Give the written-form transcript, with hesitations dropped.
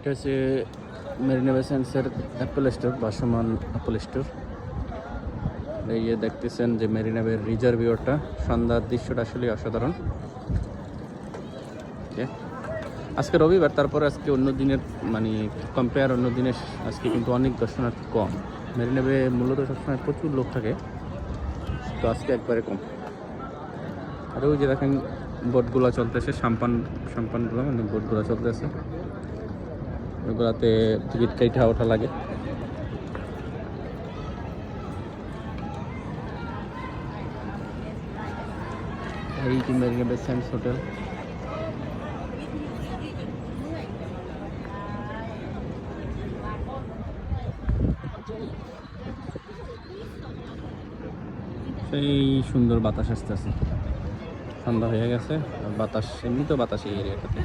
এটা হচ্ছে মেরিনা বে স্যান্ডসের অ্যাপল স্টোর, ভাসমান অ্যাপল স্টোর। এই যে দেখতেছেন যে মেরিনা বের রিজার্ভ ভিউটা, সন্ধ্যার দৃশ্যটা আসলে অসাধারণ। আজকে রবিবার, তারপরে আজকে অন্য দিনের মানে কম্পেয়ার অন্য দিনের আজকে কিন্তু অনেক দর্শনার্থী কম। মেরিনা বে মূলত সবসময় প্রচুর লোক থাকে, তো আজকে একবারে কম। আর ওই যে দেখেন বোটগুলো চলতেছে, সাম্পানগুলো মানে বোটগুলো চলতেছে, ওইগুলাতে টিকিট কেটে ওঠা লাগে। এই যে মেরিনা বে স্যান্ডস হোটেল। সেই সুন্দর বাতাস আসতেছে, সন্ধ্যা হয়ে গেছে, বাতাস এমনি তো বাতাস এই এরিয়াটাতে।